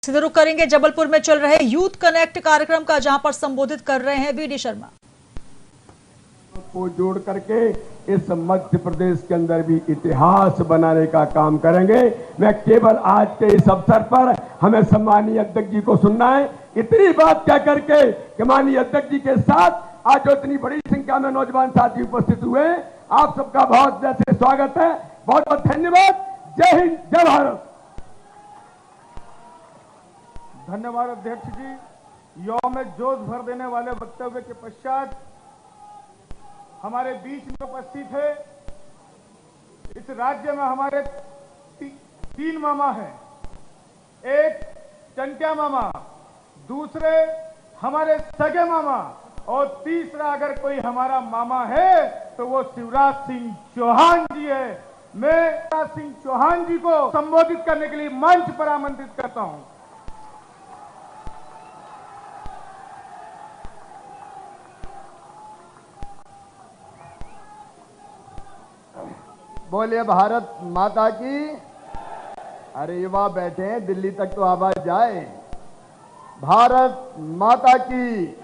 सीधे रुख करेंगे जबलपुर में चल रहे यूथ कनेक्ट कार्यक्रम का, जहां पर संबोधित कर रहे हैं वीडी शर्मा। को जोड़ करके इस मध्य प्रदेश के अंदर भी इतिहास बनाने का काम करेंगे। मैं केवल आज के इस अवसर पर हमें सम्मानीय अध्यक्ष जी को सुनना है, इतनी बात कह करके कि माननीय अध्यक्ष जी के साथ आज जो इतनी बड़ी संख्या में नौजवान साथी उपस्थित हुए, आप सबका बहुत जैसे स्वागत है, बहुत बहुत धन्यवाद। जय हिंद, जय भारत। धन्यवाद अध्यक्ष जी। यौम में जोश भर देने वाले वक्तव्य के पश्चात हमारे बीच में उपस्थित है। इस राज्य में हमारे तीन मामा हैं, एक चंटिया मामा, दूसरे हमारे सगे मामा और तीसरा अगर कोई हमारा मामा है तो वो शिवराज सिंह चौहान जी है। मैं शिवराज सिंह चौहान जी को संबोधित करने के लिए मंच पर आमंत्रित करता हूं। बोलिए भारत माता की। अरे युवा बैठे हैं, दिल्ली तक तो आवाज जाए। भारत माता की,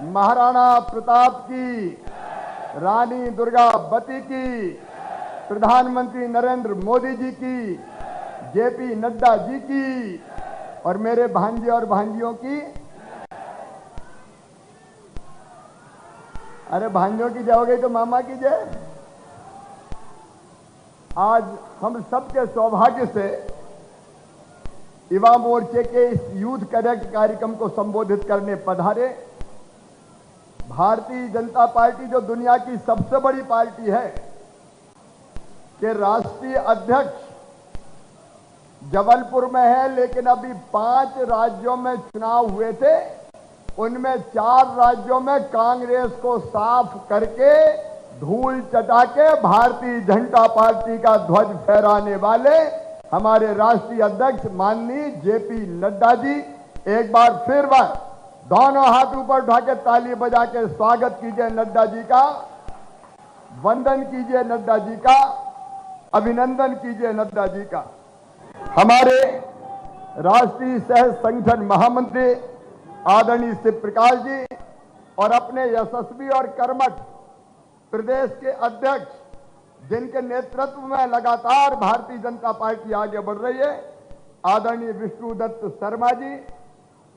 महाराणा प्रताप की, रानी दुर्गावती की, प्रधानमंत्री नरेंद्र मोदी जी की, जेपी नड्डा जी की और मेरे भांजे और भांजियों की। अरे भांजों की जय हो गई तो मामा की जय। आज हम सबके सौभाग्य से युवा मोर्चे के इस यूथ कनेक्ट कार्यक्रम को संबोधित करने पधारे। भारतीय जनता पार्टी जो दुनिया की सबसे बड़ी पार्टी है, के राष्ट्रीय अध्यक्ष जबलपुर में है, लेकिन अभी 5 राज्यों में चुनाव हुए थे, उनमें 4 राज्यों में कांग्रेस को साफ करके धूल चटा के भारतीय जनता पार्टी का ध्वज फहराने वाले हमारे राष्ट्रीय अध्यक्ष माननीय जेपी नड्डा जी, एक बार फिर दोनों हाथ ऊपर उठा के ताली बजा के स्वागत कीजिए नड्डा जी का, वंदन कीजिए नड्डा जी का, अभिनंदन कीजिए नड्डा जी का। हमारे राष्ट्रीय सह संगठन महामंत्री आदरणीय शिव प्रकाश जी और अपने यशस्वी और कर्मठ प्रदेश के अध्यक्ष, जिनके नेतृत्व में लगातार भारतीय जनता पार्टी आगे बढ़ रही है, आदरणीय विष्णुदत्त शर्मा जी,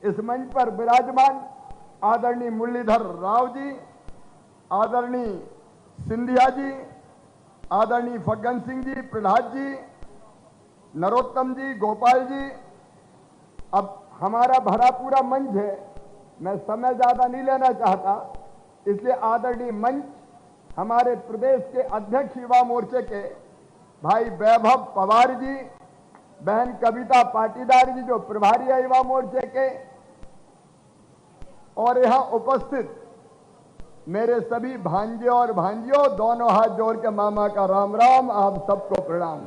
इस मंच पर विराजमान आदरणीय मुरलीधर राव जी, आदरणीय सिंधिया जी, आदरणीय फग्गन सिंह जी, प्रहलाद जी, नरोत्तम जी, गोपाल जी। अब हमारा भरा पूरा मंच है, मैं समय ज्यादा नहीं लेना चाहता, इसलिए आदरणीय मंच हमारे प्रदेश के अध्यक्ष युवा मोर्चे के भाई वैभव पवार जी, बहन कविता पाटीदार जी जो प्रभारी है युवा मोर्चे के, और यहां उपस्थित मेरे सभी भांजे और भांजियों, दोनों हाथ जोड़ के मामा का राम राम, आप सबको प्रणाम।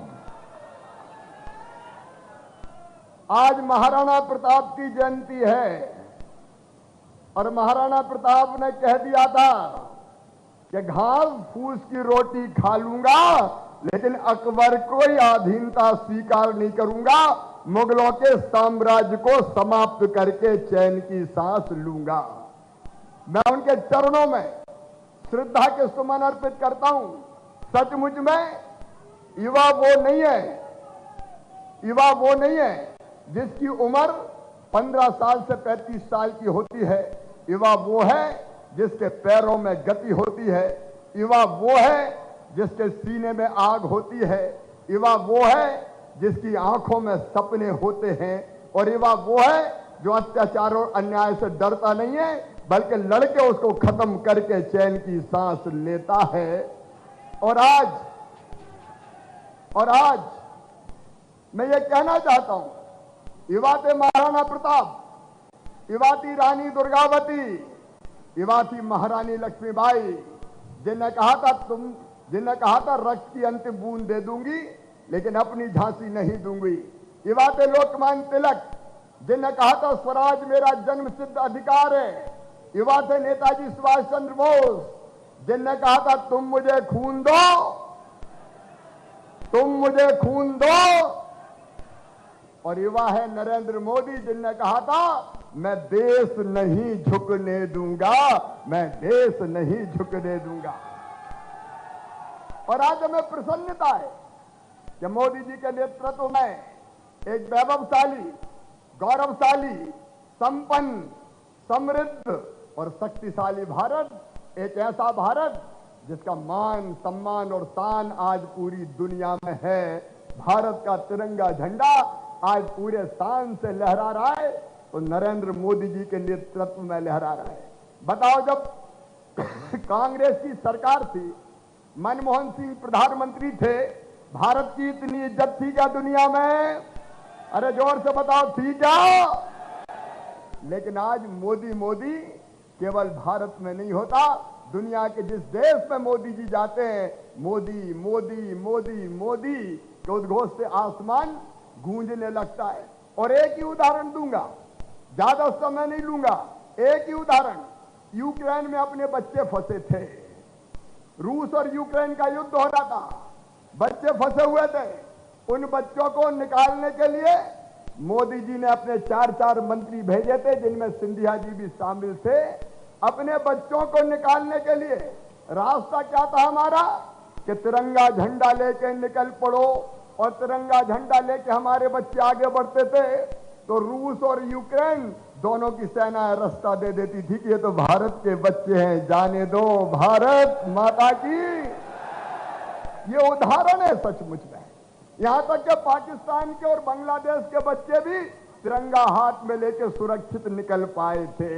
आज महाराणा प्रताप की जयंती है और महाराणा प्रताप ने कह दिया था कि घास फूस की रोटी खा लूंगा, लेकिन अकबर को अधीनता स्वीकार नहीं करूंगा, मुगलों के साम्राज्य को समाप्त करके चैन की सांस लूंगा। मैं उनके चरणों में श्रद्धा के सुमन अर्पित करता हूं। सचमुच में युवा वो नहीं है, युवा वो नहीं है जिसकी उम्र 15 साल से 35 साल की होती है। युवा वो है जिसके पैरों में गति होती है। युवा वो है जिसके सीने में आग होती है। युवा वो है जिसकी आंखों में सपने होते हैं। और युवा वो है जो अत्याचार और अन्याय से डरता नहीं है, बल्कि लड़के उसको खत्म करके चैन की सांस लेता है। और आज मैं ये कहना चाहता हूं, युवा थे महाराणा प्रताप, युवा थी रानी दुर्गावती, युवा थी महारानी लक्ष्मीबाई, जिन्हें कहा था रक्त की अंतिम बूंद दे दूंगी, लेकिन अपनी झांसी नहीं दूंगी। युवा थे लोकमान्य तिलक, जिन्हें कहा था स्वराज मेरा जन्म सिद्ध अधिकार है। युवा थे नेताजी सुभाष चंद्र बोस, जिन्हें कहा था तुम मुझे खून दो, तुम मुझे खून दो और युवा है नरेंद्र मोदी, जिनने कहा था मैं देश नहीं झुकने दूंगा, मैं देश नहीं झुकने दूंगा। और आज हमें प्रसन्नता है कि मोदी जी के नेतृत्व में एक वैभवशाली, गौरवशाली, संपन्न, समृद्ध और शक्तिशाली भारत, एक ऐसा भारत जिसका मान, सम्मान और शान आज पूरी दुनिया में है। भारत का तिरंगा झंडा आज पूरे शान से लहरा रहा है, तो नरेंद्र मोदी जी के नेतृत्व में लहरा रहा है। बताओ, जब कांग्रेस की सरकार थी, मनमोहन सिंह प्रधानमंत्री थे, भारत की इतनी इज्जत थी क्या दुनिया में? अरे जोर से बताओ, थी क्या? लेकिन आज मोदी केवल भारत में नहीं होता, दुनिया के जिस देश में मोदी जी जाते हैं, मोदी मोदी मोदी मोदी के उद्घोष से आसमान गूंजने लगता है। और एक ही उदाहरण दूंगा, ज्यादा समय नहीं लूंगा, एक ही उदाहरण। यूक्रेन में अपने बच्चे फंसे थे, रूस और यूक्रेन का युद्ध हो रहा था, बच्चे फंसे हुए थे। उन बच्चों को निकालने के लिए मोदी जी ने अपने 4 मंत्री भेजे थे, जिनमें सिंधिया जी भी शामिल थे। अपने बच्चों को निकालने के लिए रास्ता क्या था हमारा कि तिरंगा झंडा लेके निकल पड़ो, और तिरंगा झंडा लेके हमारे बच्चे आगे बढ़ते थे तो रूस और यूक्रेन दोनों की सेना रास्ता दे देती थी कि ये तो भारत के बच्चे हैं, जाने दो, भारत माता की। ये उदाहरण है सचमुच में। यहां तक कि पाकिस्तान के और बांग्लादेश के बच्चे भी तिरंगा हाथ में लेके सुरक्षित निकल पाए थे।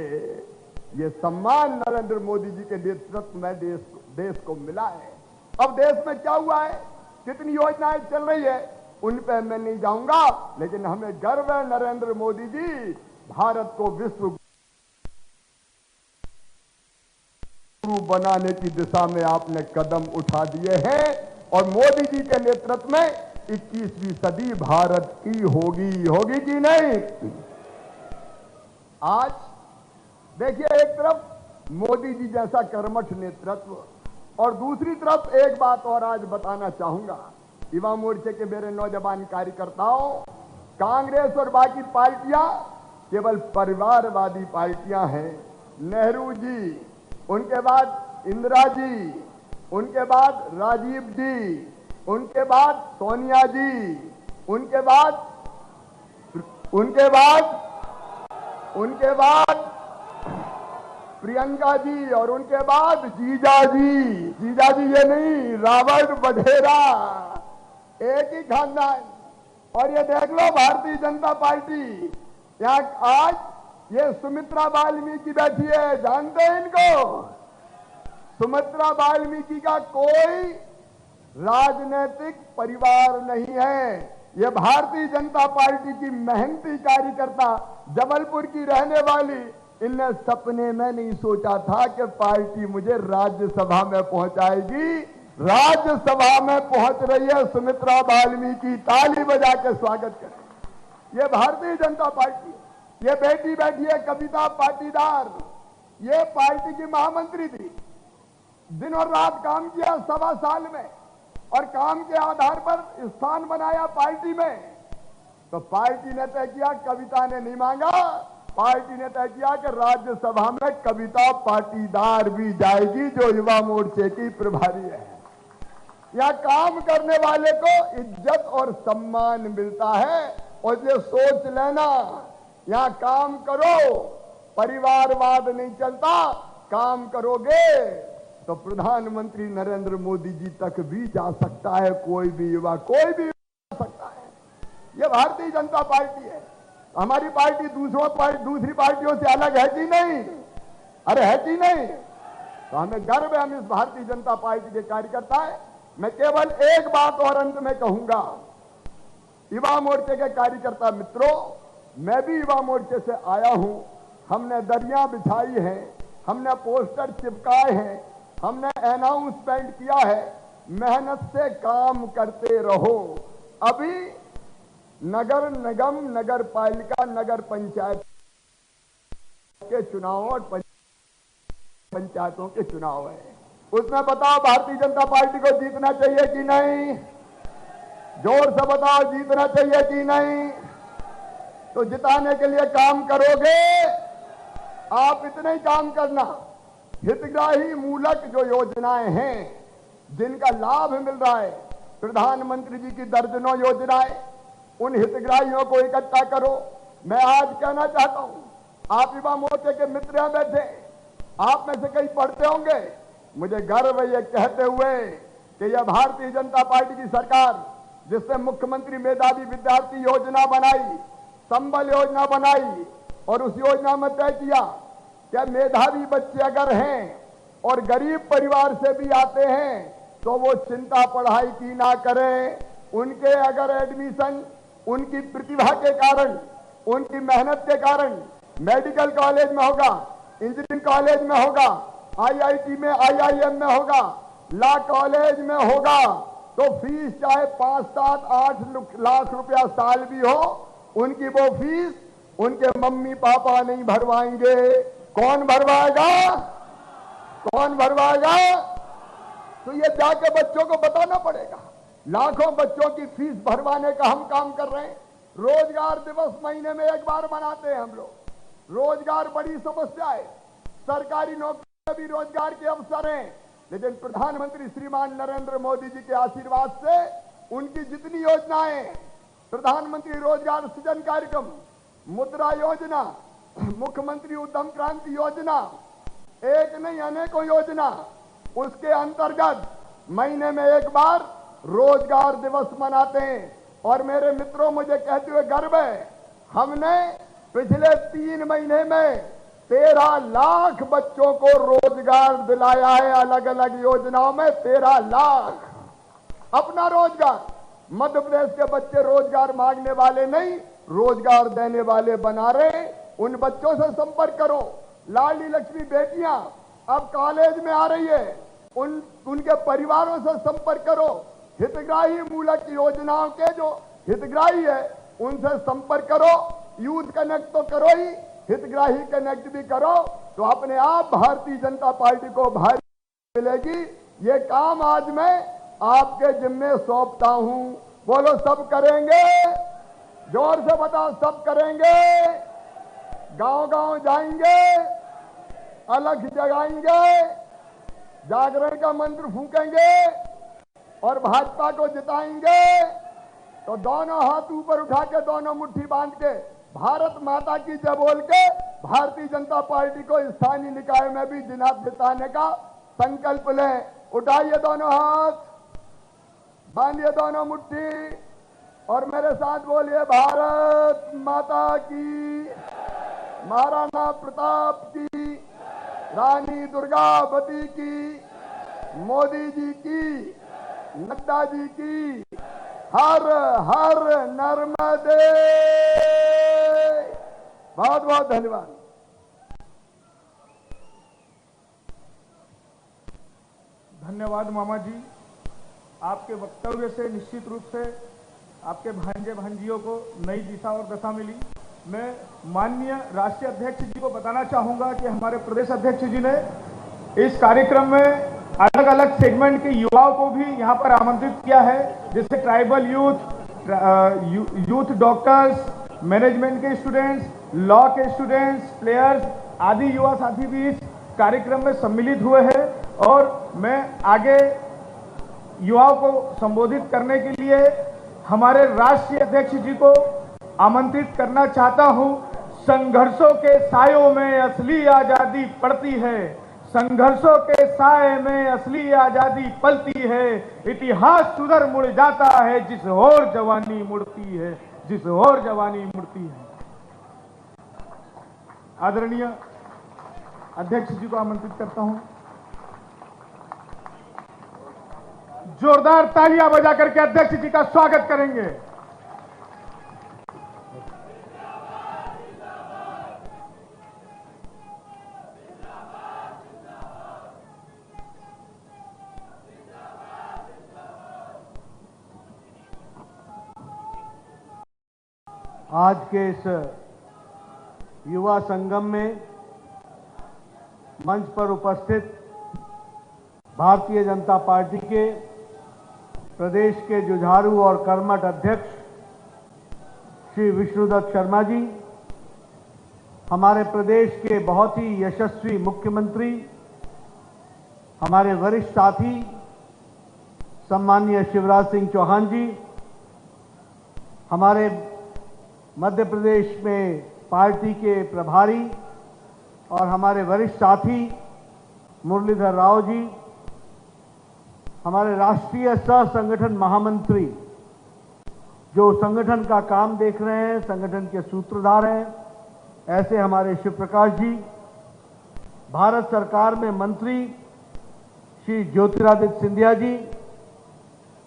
ये सम्मान नरेंद्र मोदी जी के नेतृत्व में देश को मिला है। अब देश में क्या हुआ है, कितनी योजनाएं चल रही है, उन पे मैं नहीं जाऊंगा, लेकिन हमें गर्व है नरेंद्र मोदी जी भारत को विश्व गुरु बनाने की दिशा में आपने कदम उठा दिए हैं। और मोदी जी के नेतृत्व में 21वीं सदी भारत की होगी कि नहीं? आज देखिए, एक तरफ मोदी जी जैसा कर्मठ नेतृत्व, और दूसरी तरफ एक बात और आज बताना चाहूंगा युवा मोर्चे के मेरे नौजवान कार्यकर्ताओं, कांग्रेस और बाकी पार्टियां केवल परिवारवादी पार्टियां हैं। नेहरू जी, उनके बाद इंदिरा जी, उनके बाद राजीव जी, उनके बाद सोनिया जी, उनके बाद प्रियंका जी, और उनके बाद जीजा जी ये नहीं, रावण बघेरा, एक ही खानदान। और ये देख लो भारतीय जनता पार्टी, यहाँ आज ये सुमित्रा वाल्मीकि बैठी है, जानते हैं इनको? सुमित्रा वाल्मीकि का कोई राजनीतिक परिवार नहीं है। ये भारतीय जनता पार्टी की मेहनती कार्यकर्ता, जबलपुर की रहने वाली, इनने सपने में नहीं सोचा था कि पार्टी मुझे राज्यसभा में पहुंचाएगी। राज्यसभा में पहुंच रही है सुमित्रा वाल्मीकि, ताली बजा के स्वागत करें। ये भारतीय जनता पार्टी, ये बेटी बैठी है कविता पाटीदार, ये पार्टी की महामंत्री थी, दिन और रात काम किया 1.25 साल में, और काम के आधार पर स्थान बनाया पार्टी में। तो पार्टी ने तय किया, कविता ने नहीं मांगा, पार्टी ने तय किया कि राज्यसभा में कविता पाटीदार भी जाएगी, जो युवा मोर्चे की प्रभारी है। यहां काम करने वाले को इज्जत और सम्मान मिलता है। और ये सोच लेना, यहां काम करो, परिवारवाद नहीं चलता, काम करोगे तो प्रधानमंत्री नरेंद्र मोदी जी तक भी जा सकता है, कोई भी युवा जा सकता है। यह भारतीय जनता पार्टी है। हमारी पार्टी दूसरी पार्टियों से अलग है कि नहीं? अरे है कि नहीं? तो हमें गर्व है, हम इस भारतीय जनता पार्टी के कार्यकर्ता हैं। मैं केवल एक बात और अंत में कहूंगा, युवा मोर्चे के कार्यकर्ता मित्रों, मैं भी युवा मोर्चे से आया हूं। हमने दरियां बिछाई हैं, हमने पोस्टर चिपकाए हैं, हमने अनाउंसमेंट किया है, मेहनत से काम करते रहो। अभी नगर निगम, नगर पालिका, नगर पंचायत के चुनाव और पंचायतों के चुनाव है। उसमें बताओ भारतीय जनता पार्टी को जीतना चाहिए कि नहीं? जोर से बताओ, जीतना चाहिए कि नहीं? तो जिताने के लिए काम करोगे। आप इतना ही काम करना, हितग्राही मूलक जो योजनाएं हैं जिनका लाभ मिल रहा है, प्रधानमंत्री जी की दर्जनों योजनाएं, उन हितग्राहियों को इकट्ठा करो। मैं आज कहना चाहता हूं, आप युवा मोर्चे के मित्र यहां बैठे, आप में से कई पढ़ते होंगे। मुझे गर्व है ये कहते हुए कि यह भारतीय जनता पार्टी की सरकार, जिसने मुख्यमंत्री मेधावी विद्यार्थी योजना बनाई, संबल योजना बनाई, और उस योजना में तय किया कि मेधावी बच्चे अगर हैं और गरीब परिवार से भी आते हैं तो वो चिंता पढ़ाई की ना करें। उनके अगर एडमिशन उनकी प्रतिभा के कारण, उनकी मेहनत के कारण मेडिकल कॉलेज में होगा, इंजीनियरिंग कॉलेज में होगा, आईआईटी में, आईआईएम में होगा, लॉ कॉलेज में होगा, तो फीस चाहे 5, 7, 8 लाख रुपया साल भी हो, उनकी वो फीस उनके मम्मी पापा नहीं भरवाएंगे। कौन भरवाएगा? कौन भरवाएगा? तो ये जाके बच्चों को बताना पड़ेगा। लाखों बच्चों की फीस भरवाने का हम काम कर रहे हैं। रोजगार दिवस महीने में एक बार मनाते हैं हम लोग। रोजगार बड़ी समस्या है, सरकारी नौकरी में भी रोजगार के अवसर हैं, लेकिन प्रधानमंत्री श्रीमान नरेंद्र मोदी जी के आशीर्वाद से उनकी जितनी योजनाएं, प्रधानमंत्री रोजगार सृजन कार्यक्रम, मुद्रा योजना, मुख्यमंत्री उद्यम क्रांति योजना, एक नहीं अनेकों योजना, उसके अंतर्गत महीने में एक बार रोजगार दिवस मनाते हैं। और मेरे मित्रों, मुझे कहते हुए गर्व है, हमने पिछले 3 महीने में 13 लाख बच्चों को रोजगार दिलाया है। अलग अलग योजनाओं में 13 लाख अपना रोजगार। मध्य प्रदेश के बच्चे रोजगार मांगने वाले नहीं, रोजगार देने वाले बना रहे। उन बच्चों से संपर्क करो। लाडली लक्ष्मी बेटियां अब कॉलेज में आ रही है, उनके परिवारों से संपर्क करो। हितग्राही मूलक योजनाओं के जो हितग्राही है उनसे संपर्क करो। यूथ कनेक्ट तो करो ही, हितग्राही कनेक्ट भी करो, तो अपने आप भारतीय जनता पार्टी को भारी मिलेगी। ये काम आज मैं आपके जिम्मे सौंपता हूं। बोलो सब करेंगे? जोर से बताओ, सब करेंगे? गांव गांव जाएंगे, अलग जगाएंगे, जागरण का मंत्र फूकेंगे और भाजपा को जिताएंगे। तो दोनों हाथ ऊपर उठा के, दोनों मुट्ठी बांध के, भारत माता की जय बोल के भारतीय जनता पार्टी को स्थानीय निकाय में भी जिताने का संकल्प लें। उठाइए दोनों हाथ, बांधिए दोनों मुट्ठी और मेरे साथ बोलिए, भारत माता की, महाराणा प्रताप की, रानी दुर्गावती की, मोदी जी की, नड्डा जी की, हर हर नर्मदे। बहुत बहुत धन्यवाद। धन्यवाद मामा जी। आपके वक्तव्य से निश्चित रूप से आपके भांजे भांजियों को नई दिशा और दशा मिली। मैं माननीय राष्ट्रीय अध्यक्ष जी को बताना चाहूंगा कि हमारे प्रदेश अध्यक्ष जी ने इस कार्यक्रम में अलग अलग सेगमेंट के युवाओं को भी यहां पर आमंत्रित किया है, जैसे ट्राइबल यूथ डॉक्टर्स, मैनेजमेंट के स्टूडेंट्स, लॉ के स्टूडेंट्स, प्लेयर्स आदि युवा साथी भी इस कार्यक्रम में सम्मिलित हुए हैं। और मैं आगे युवाओं को संबोधित करने के लिए हमारे राष्ट्रीय अध्यक्ष जी को आमंत्रित करना चाहता हूं। संघर्षों के सायों में असली आजादी पड़ती है, संघर्षों के साए में असली आजादी पलती है। इतिहास उधर मुड़ जाता है जिस ओर जवानी मुड़ती है, जिस ओर जवानी मुड़ती है। आदरणीय अध्यक्ष जी को आमंत्रित करता हूं। जोरदार तालियां बजा करके अध्यक्ष जी का स्वागत करेंगे। आज के इस युवा संगम में मंच पर उपस्थित भारतीय जनता पार्टी के प्रदेश के जुझारू और कर्मठ अध्यक्ष श्री विष्णुदत्त शर्मा जी, हमारे प्रदेश के बहुत ही यशस्वी मुख्यमंत्री, हमारे वरिष्ठ साथी सम्माननीय शिवराज सिंह चौहान जी, हमारे मध्य प्रदेश में पार्टी के प्रभारी और हमारे वरिष्ठ साथी मुरलीधर राव जी, हमारे राष्ट्रीय सह संगठन महामंत्री जो संगठन का काम देख रहे हैं, संगठन के सूत्रधार हैं, ऐसे हमारे शिव प्रकाश जी, भारत सरकार में मंत्री श्री ज्योतिरादित्य सिंधिया जी,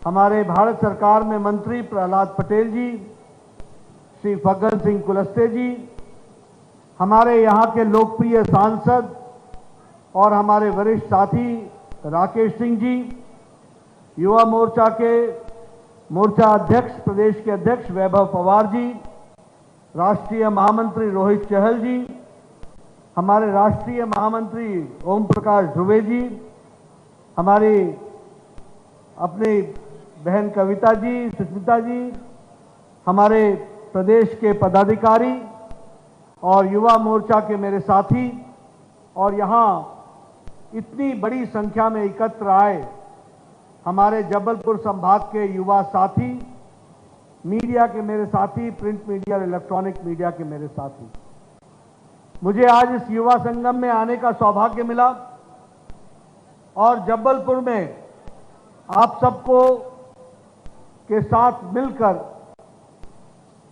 हमारे भारत सरकार में मंत्री प्रहलाद पटेल जी, श्री फग्गन सिंह कुलस्ते जी, हमारे यहाँ के लोकप्रिय सांसद और हमारे वरिष्ठ साथी राकेश सिंह जी, युवा मोर्चा के मोर्चा अध्यक्ष, प्रदेश के अध्यक्ष वैभव पवार जी, राष्ट्रीय महामंत्री रोहित चहल जी, हमारे राष्ट्रीय महामंत्री ओम प्रकाश ध्रुवे जी, हमारी अपनी बहन कविता जी, सुष्मिता जी, हमारे प्रदेश के पदाधिकारी और युवा मोर्चा के मेरे साथी, और यहाँ इतनी बड़ी संख्या में एकत्र आए हमारे जबलपुर संभाग के युवा साथी, मीडिया के मेरे साथी, प्रिंट मीडिया और इलेक्ट्रॉनिक मीडिया के मेरे साथी, मुझे आज इस युवा संगम में आने का सौभाग्य मिला और जबलपुर में आप सबको के साथ मिलकर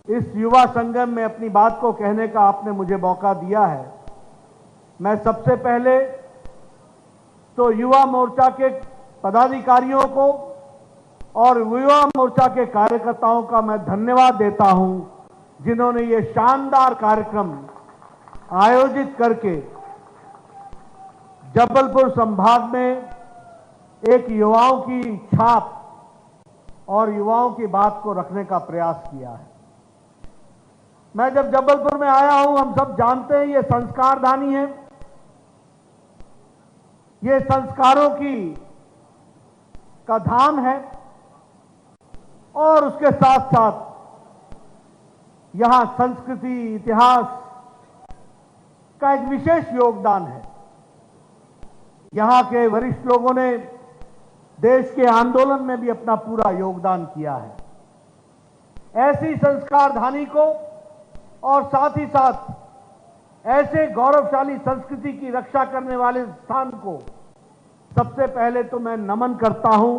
इस युवा संगम में अपनी बात को कहने का आपने मुझे मौका दिया है। मैं सबसे पहले तो युवा मोर्चा के पदाधिकारियों को और युवा मोर्चा के कार्यकर्ताओं का मैं धन्यवाद देता हूं, जिन्होंने ये शानदार कार्यक्रम आयोजित करके जबलपुर संभाग में एक युवाओं की छाप और युवाओं की बात को रखने का प्रयास किया है। मैं जब जबलपुर में आया हूं, हम सब जानते हैं ये संस्कारधानी है, ये संस्कारों का धाम है और उसके साथ साथ यहां संस्कृति, इतिहास का एक विशेष योगदान है। यहां के वरिष्ठ लोगों ने देश के आंदोलन में भी अपना पूरा योगदान किया है। ऐसी संस्कारधानी को और साथ ही साथ ऐसे गौरवशाली संस्कृति की रक्षा करने वाले स्थान को सबसे पहले तो मैं नमन करता हूं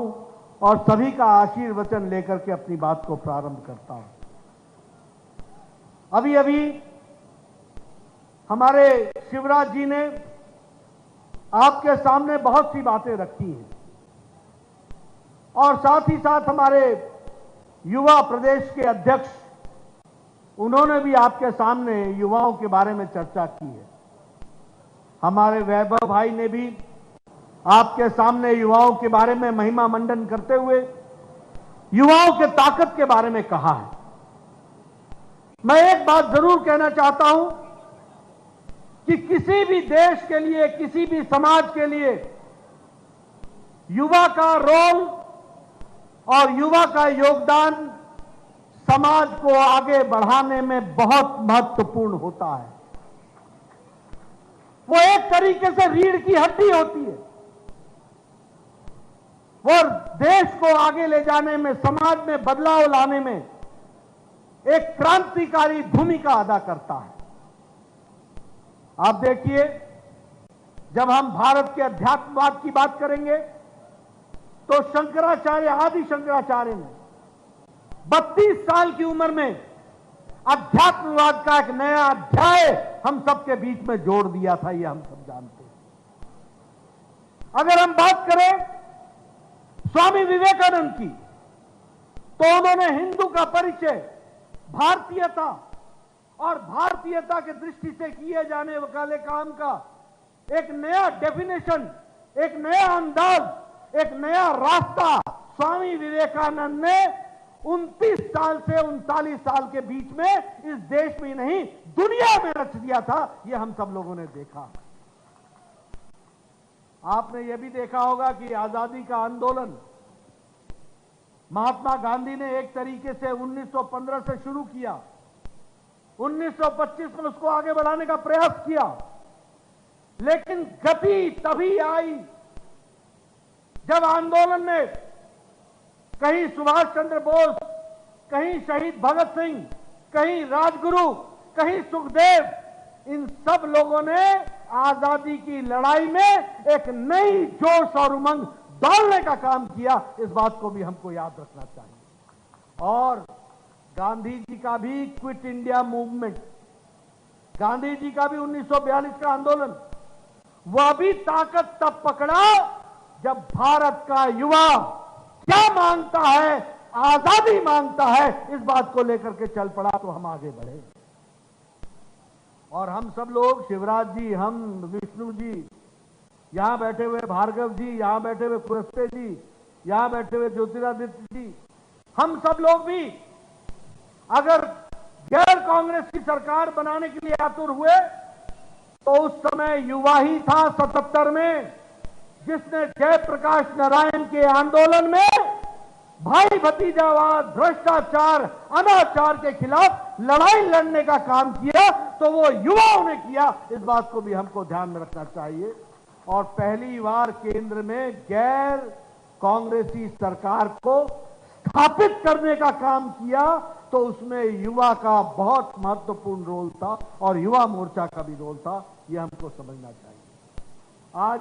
और सभी का आशीर्वचन लेकर के अपनी बात को प्रारंभ करता हूं। अभी अभी हमारे शिवराज जी ने आपके सामने बहुत सी बातें रखी हैं और साथ ही साथ हमारे युवा प्रदेश के अध्यक्ष, उन्होंने भी आपके सामने युवाओं के बारे में चर्चा की है। हमारे वैभव भाई ने भी आपके सामने युवाओं के बारे में महिमा मंडन करते हुए युवाओं के ताकत के बारे में कहा है। मैं एक बात जरूर कहना चाहता हूं कि किसी भी देश के लिए, किसी भी समाज के लिए युवा का रोल और युवा का योगदान समाज को आगे बढ़ाने में बहुत महत्वपूर्ण होता है। वो एक तरीके से रीढ़ की हड्डी होती है। वो देश को आगे ले जाने में, समाज में बदलाव लाने में एक क्रांतिकारी भूमिका अदा करता है। आप देखिए, जब हम भारत के अध्यात्मवाद की बात करेंगे तो शंकराचार्य, आदि शंकराचार्य ने 32 साल की उम्र में अध्यात्मवाद का एक नया अध्याय हम सबके बीच में जोड़ दिया था, ये हम सब जानते हैं। अगर हम बात करें स्वामी विवेकानंद की, तो उन्होंने हिंदू का परिचय भारतीयता और भारतीयता के दृष्टि से किए जाने वाले काम का एक नया डेफिनेशन, एक नया अंदाज, एक नया रास्ता स्वामी विवेकानंद ने 29 साल से 39 साल के बीच में इस देश में नहीं दुनिया में रच दिया था। यह हम सब लोगों ने देखा। आपने यह भी देखा होगा कि आजादी का आंदोलन महात्मा गांधी ने एक तरीके से 1915 से शुरू किया 1925 में उसको आगे बढ़ाने का प्रयास किया, लेकिन गति तभी आई जब आंदोलन में कहीं सुभाष चंद्र बोस, कहीं शहीद भगत सिंह, कहीं राजगुरु, कहीं सुखदेव, इन सब लोगों ने आजादी की लड़ाई में एक नई जोश और उमंग डालने का काम किया। इस बात को भी हमको याद रखना चाहिए। और गांधी जी का भी quit India movement, Gandhi ji का भी 1942 का आंदोलन, वह भी ताकत तब पकड़ा जब भारत का युवा क्या मांगता है, आजादी मांगता है, इस बात को लेकर के चल पड़ा तो हम आगे बढ़े। और हम सब लोग, शिवराज जी, हम, विष्णु जी, यहां बैठे हुए भार्गव जी, यहां बैठे हुए कुरस्ते जी, यहां बैठे हुए ज्योतिरादित्य जी, हम सब लोग भी अगर गैर कांग्रेस की सरकार बनाने के लिए आतुर हुए तो उस समय युवा ही था 77 में जिसने जयप्रकाश नारायण के आंदोलन में भाई भतीजावाद, भ्रष्टाचार, अनाचार के खिलाफ लड़ाई लड़ने का काम किया, तो वो युवाओं ने किया। इस बात को भी हमको ध्यान में रखना चाहिए। और पहली बार केंद्र में गैर कांग्रेसी सरकार को स्थापित करने का काम किया, तो उसमें युवा का बहुत महत्वपूर्ण रोल था और युवा मोर्चा का भी रोल था। यह हमको समझना चाहिए। आज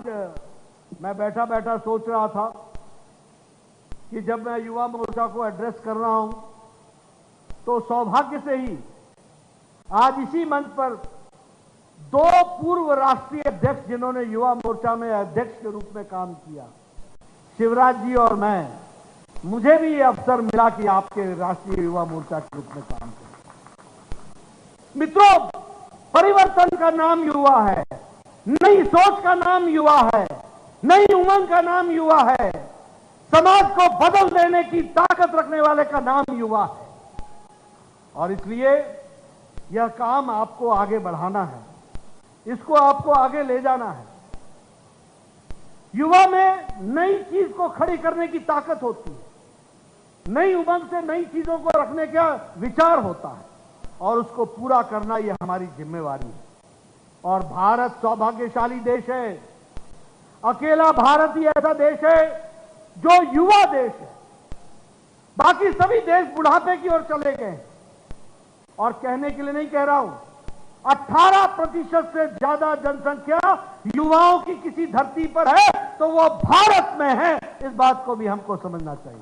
मैं बैठा बैठा सोच रहा था कि जब मैं युवा मोर्चा को एड्रेस कर रहा हूं तो सौभाग्य से ही आज इसी मंच पर दो पूर्व राष्ट्रीय अध्यक्ष, जिन्होंने युवा मोर्चा में अध्यक्ष के रूप में काम किया, शिवराज जी और मैं, मुझे भी ये अवसर मिला कि आपके राष्ट्रीय युवा मोर्चा के रूप में काम करें। मित्रों, परिवर्तन का नाम युवा है, नई सोच का नाम युवा है, नई उमंग का नाम युवा है, समाज को बदल देने की ताकत रखने वाले का नाम युवा है। और इसलिए यह काम आपको आगे बढ़ाना है, इसको आपको आगे ले जाना है। युवा में नई चीज को खड़ी करने की ताकत होती है, नई उमंग से नई चीजों को रखने का विचार होता है और उसको पूरा करना यह हमारी जिम्मेवारी है। और भारत सौभाग्यशाली देश है, अकेला भारत ही ऐसा देश है जो युवा देश है। बाकी सभी देश बुढ़ापे की ओर चले गए। और कहने के लिए नहीं कह रहा हूं, 18% से ज्यादा जनसंख्या युवाओं की किसी धरती पर है तो वो भारत में है। इस बात को भी हमको समझना चाहिए।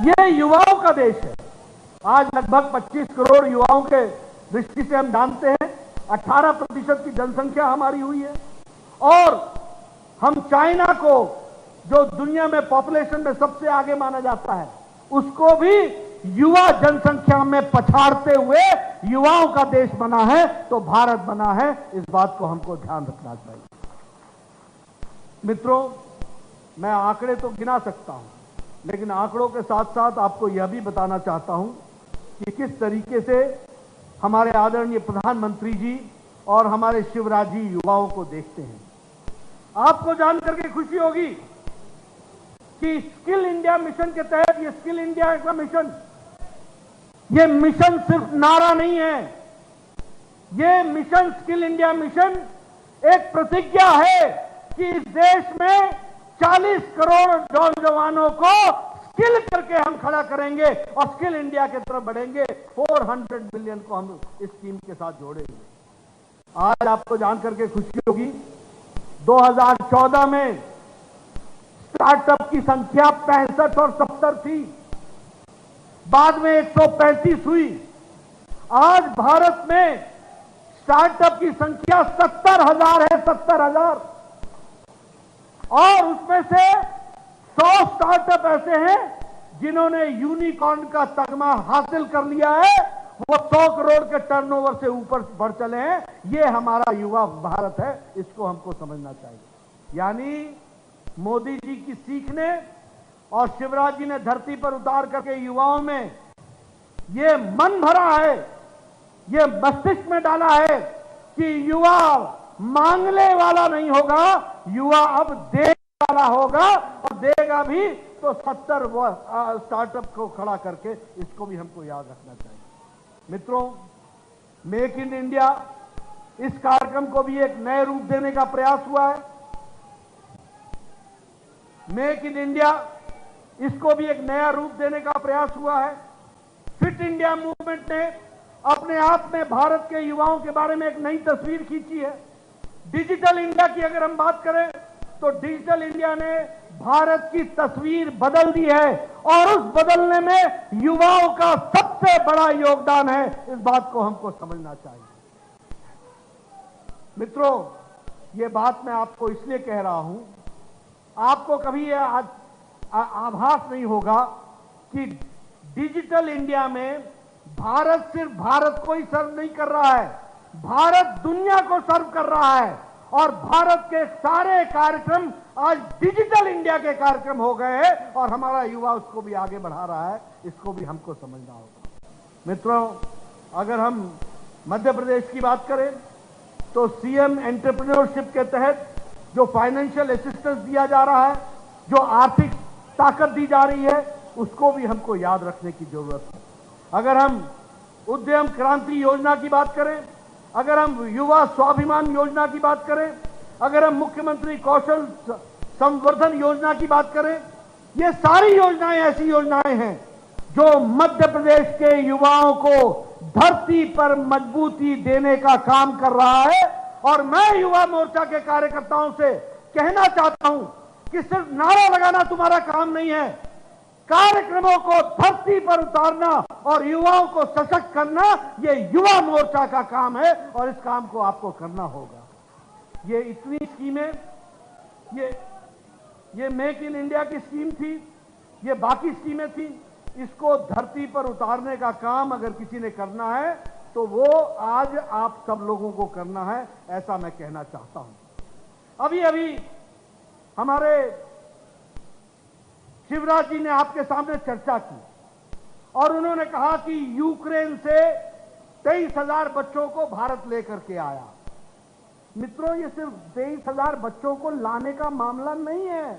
ये युवाओं का देश है। आज लगभग 25 करोड़ युवाओं के दृष्टि से हम जानते हैं 18% की जनसंख्या हमारी हुई है। और हम चाइना को, जो दुनिया में पॉपुलेशन में सबसे आगे माना जाता है, उसको भी युवा जनसंख्या में पछाड़ते हुए युवाओं का देश बना है तो भारत बना है। इस बात को हमको ध्यान रखना चाहिए। मित्रों, मैं आंकड़े तो गिना सकता हूं, लेकिन आंकड़ों के साथ साथ आपको यह भी बताना चाहता हूं कि किस तरीके से हमारे आदरणीय प्रधानमंत्री जी और हमारे शिवराज जी युवाओं को देखते हैं। आपको जानकर के खुशी होगी कि स्किल इंडिया मिशन के तहत, ये स्किल इंडिया का मिशन, ये मिशन सिर्फ नारा नहीं है, ये मिशन, स्किल इंडिया मिशन एक प्रतिज्ञा है कि इस देश में 40 करोड़ नौजवानों को स्किल करके हम खड़ा करेंगे और स्किल इंडिया की तरफ बढ़ेंगे। 400 बिलियन को हम इस स्कीम के साथ जोड़ेंगे। आज आपको जानकर के खुशी होगी, 2014 में स्टार्टअप की संख्या 65 और 70 थी, बाद में 135 हुई। आज भारत में स्टार्टअप की संख्या 70,000 है, 70,000। और उसमें से 100 स्टार्टअप ऐसे हैं जिन्होंने यूनिकॉर्न का तगमा हासिल कर लिया है, वो 100 करोड़ के टर्नओवर से ऊपर बढ़ चले हैं। ये हमारा युवा भारत है, इसको हमको समझना चाहिए। यानी मोदी जी की सीख ने और शिवराज जी ने धरती पर उतार करके युवाओं में ये मन भरा है, ये मस्तिष्क में डाला है कि युवा मांगने वाला नहीं होगा, युवा अब देने वाला होगा और देगा भी तो 70 स्टार्टअप को खड़ा करके, इसको भी हमको याद रखना चाहिए। मित्रों, मेक इन इंडिया इस कार्यक्रम को भी एक नए रूप देने का प्रयास हुआ है। मेक इन इंडिया इसको भी एक नया रूप देने का प्रयास हुआ है। फिट इंडिया मूवमेंट ने अपने आप में भारत के युवाओं के बारे में एक नई तस्वीर खींची है। डिजिटल इंडिया की अगर हम बात करें तो डिजिटल इंडिया ने भारत की तस्वीर बदल दी है और उस बदलने में युवाओं का सबसे बड़ा योगदान है। इस बात को हमको समझना चाहिए। मित्रों, ये बात मैं आपको इसलिए कह रहा हूं, आपको कभी यह आभास नहीं होगा कि डिजिटल इंडिया में भारत सिर्फ भारत को ही सर्व नहीं कर रहा है, भारत दुनिया को सर्व कर रहा है और भारत के सारे कार्यक्रम आज डिजिटल इंडिया के कार्यक्रम हो गए हैं और हमारा युवा उसको भी आगे बढ़ा रहा है। इसको भी हमको समझना होगा। मित्रों, अगर हम मध्य प्रदेश की बात करें तो सीएम एंटरप्रेन्योरशिप के तहत जो फाइनेंशियल असिस्टेंस दिया जा रहा है, जो आर्थिक ताकत दी जा रही है, उसको भी हमको याद रखने की जरूरत है। अगर हम उद्यम क्रांति योजना की बात करें, अगर हम युवा स्वाभिमान योजना की बात करें, अगर हम मुख्यमंत्री कौशल संवर्धन योजना की बात करें, ये सारी योजनाएं ऐसी योजनाएं हैं जो मध्य प्रदेश के युवाओं को धरती पर मजबूती देने का काम कर रहा है। और मैं युवा मोर्चा के कार्यकर्ताओं से कहना चाहता हूं कि सिर्फ नारा लगाना तुम्हारा काम नहीं है, कार्यक्रमों को धरती पर उतारना और युवाओं को सशक्त करना, यह युवा मोर्चा का काम है और इस काम को आपको करना होगा। ये इतनी स्कीमें, ये मेक इन इंडिया की स्कीम थी, ये बाकी स्कीमें थी, इसको धरती पर उतारने का काम अगर किसी ने करना है तो वो आज आप सब लोगों को करना है, ऐसा मैं कहना चाहता हूं। अभी अभी हमारे शिवराज जी ने आपके सामने चर्चा की और उन्होंने कहा कि यूक्रेन से 23,000 बच्चों को भारत लेकर के आया। मित्रों, ये सिर्फ 23,000 बच्चों को लाने का मामला नहीं है।